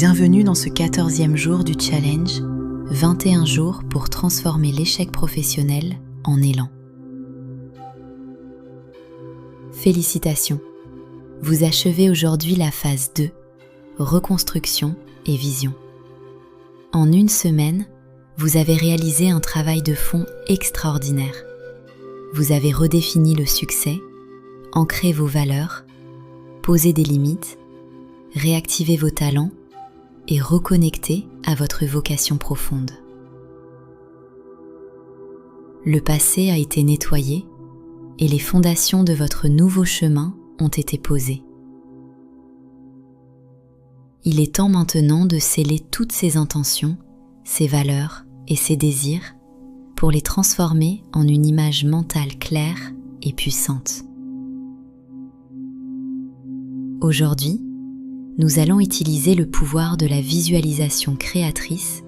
Bienvenue dans ce 14e jour du challenge 21 jours pour transformer l'échec professionnel en élan. Félicitations, vous achevez aujourd'hui la phase 2, reconstruction et vision. En une semaine, vous avez réalisé un travail de fond extraordinaire. Vous avez redéfini le succès, ancré vos valeurs, posé des limites, réactivé vos talents et reconnecté à votre vocation profonde. Le passé a été nettoyé et les fondations de votre nouveau chemin ont été posées. Il est temps maintenant de sceller toutes ces intentions, ces valeurs et ces désirs pour les transformer en une image mentale claire et puissante. Aujourd'hui, nous allons utiliser le pouvoir de la visualisation créatrice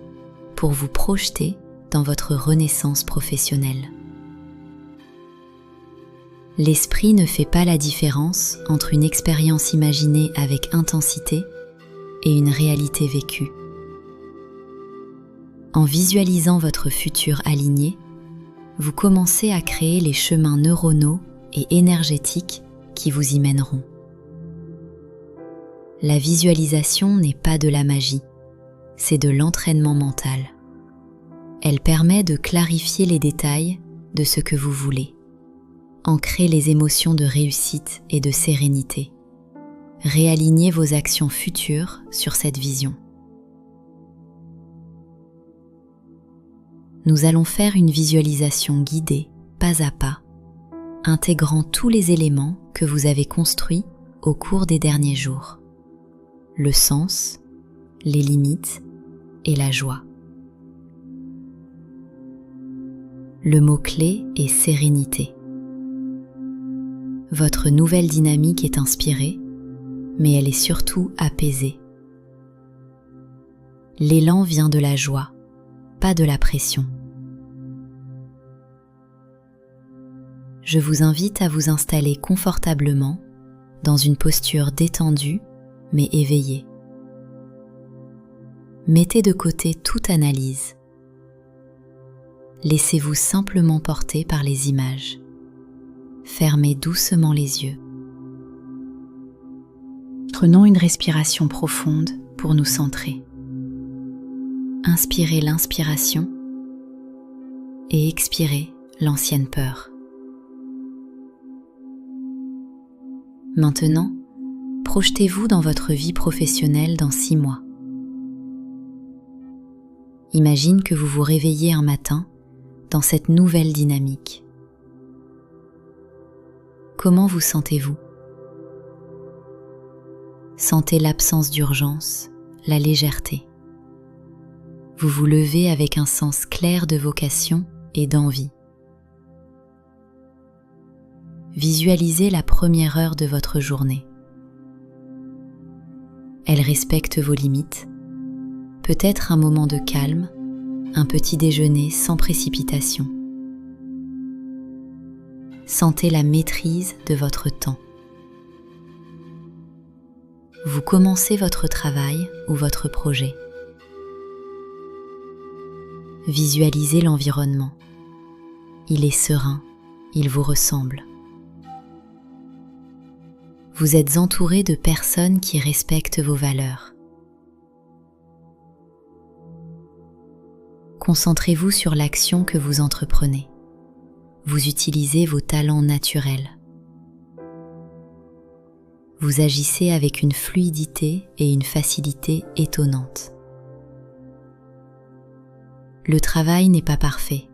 pour vous projeter dans votre renaissance professionnelle. L'esprit ne fait pas la différence entre une expérience imaginée avec intensité et une réalité vécue. En visualisant votre futur aligné, vous commencez à créer les chemins neuronaux et énergétiques qui vous y mèneront. La visualisation n'est pas de la magie, c'est de l'entraînement mental. Elle permet de clarifier les détails de ce que vous voulez, ancrer les émotions de réussite et de sérénité, réaligner vos actions futures sur cette vision. Nous allons faire une visualisation guidée, pas à pas, intégrant tous les éléments que vous avez construits au cours des derniers jours. Le sens, les limites et la joie. Le mot-clé est sérénité. Votre nouvelle dynamique est inspirée, mais elle est surtout apaisée. L'élan vient de la joie, pas de la pression. Je vous invite à vous installer confortablement dans une posture détendue mais éveillée. Mettez de côté toute analyse. Laissez-vous simplement porter par les images. Fermez doucement les yeux. Prenons une respiration profonde pour nous centrer. Inspirez l'inspiration et expirez l'ancienne peur. Maintenant, projetez-vous dans votre vie professionnelle dans 6 mois. Imagine que vous vous réveillez un matin dans cette nouvelle dynamique. Comment vous sentez-vous ? Sentez l'absence d'urgence, la légèreté. Vous vous levez avec un sens clair de vocation et d'envie. Visualisez la première heure de votre journée. Elle respecte vos limites, peut-être un moment de calme, un petit déjeuner sans précipitation. Sentez la maîtrise de votre temps. Vous commencez votre travail ou votre projet. Visualisez l'environnement. Il est serein, il vous ressemble. Vous êtes entouré de personnes qui respectent vos valeurs. Concentrez-vous sur l'action que vous entreprenez. Vous utilisez vos talents naturels. Vous agissez avec une fluidité et une facilité étonnantes. Le travail n'est pas parfait,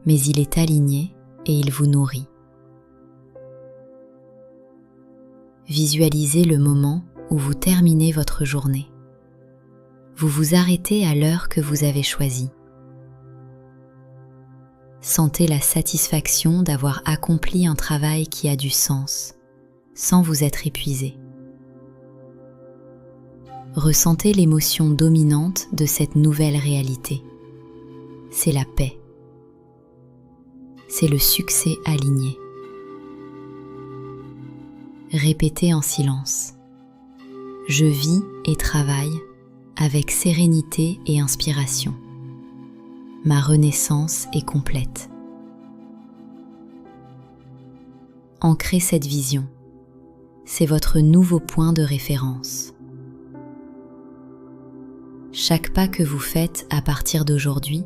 mais il est aligné et il vous nourrit. Visualisez le moment où vous terminez votre journée. Vous vous arrêtez à l'heure que vous avez choisie. Sentez la satisfaction d'avoir accompli un travail qui a du sens, sans vous être épuisé. Ressentez l'émotion dominante de cette nouvelle réalité. C'est la paix. C'est le succès aligné. Répétez en silence. Je vis et travaille avec sérénité et inspiration. Ma renaissance est complète. Ancrez cette vision. C'est votre nouveau point de référence. Chaque pas que vous faites à partir d'aujourd'hui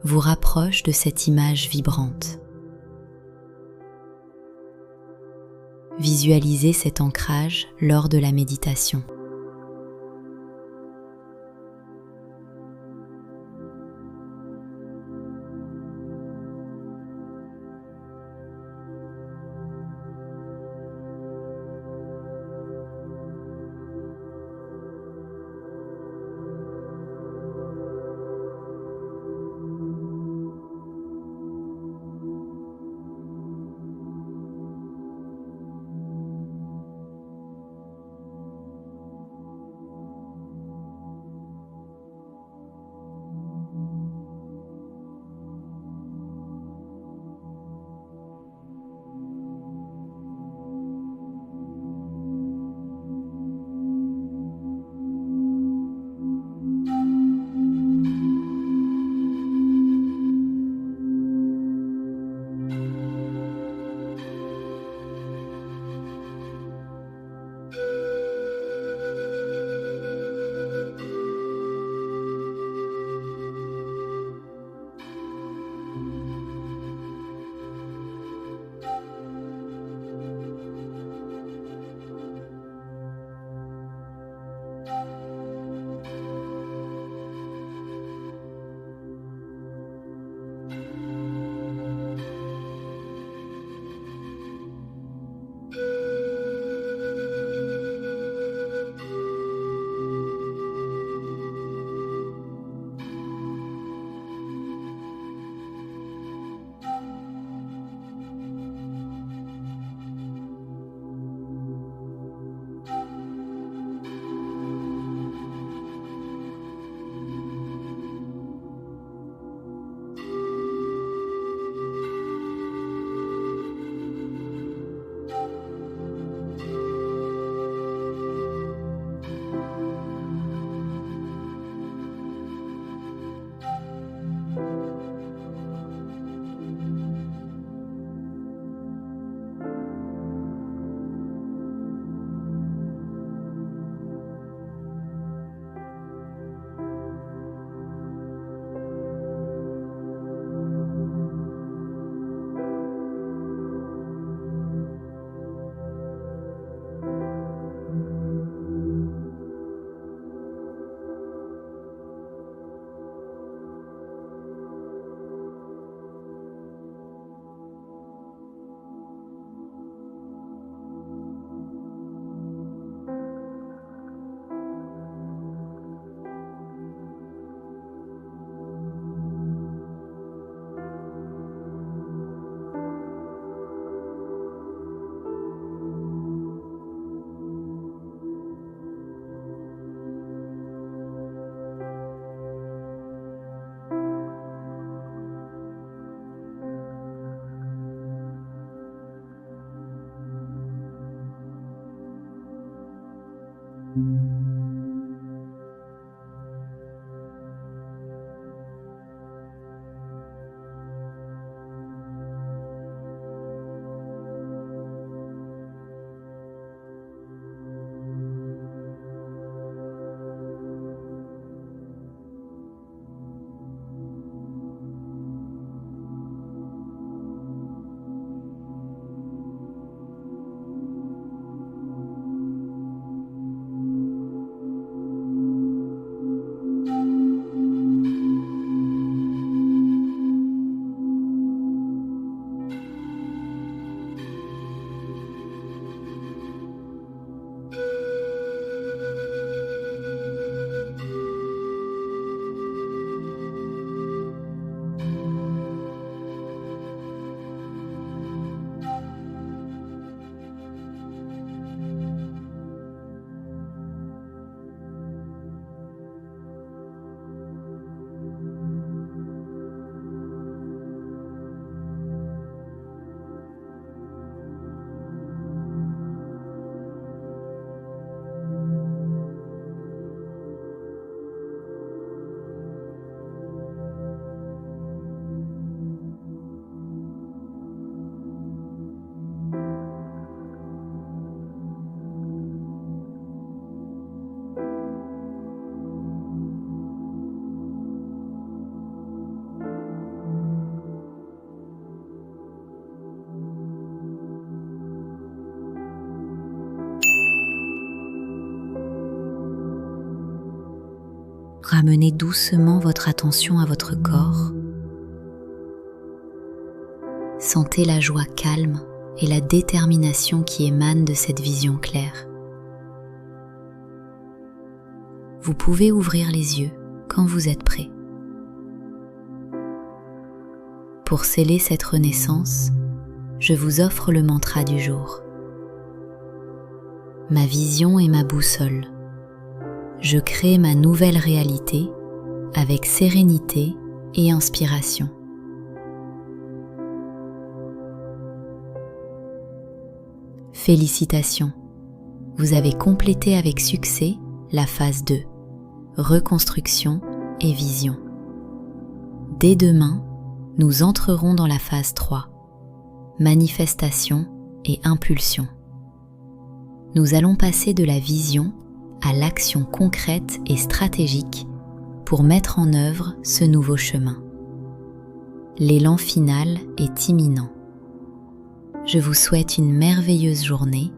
vous rapproche de cette image vibrante. Visualisez cet ancrage lors de la méditation. ramenez doucement votre attention à votre corps. Sentez la joie calme et la détermination qui émanent de cette vision claire. Vous pouvez ouvrir les yeux quand vous êtes prêt. Pour sceller cette renaissance, je vous offre le mantra du jour. Ma vision est ma boussole. Je crée ma nouvelle réalité avec sérénité et inspiration. Félicitations, vous avez complété avec succès la phase 2, reconstruction et vision. Dès demain, nous entrerons dans la phase 3, manifestation et impulsion. Nous allons passer de la vision à l'action concrète et stratégique pour mettre en œuvre ce nouveau chemin. L'élan final est imminent. Je vous souhaite une merveilleuse journée,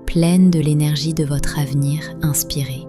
pleine de l'énergie de votre avenir inspiré.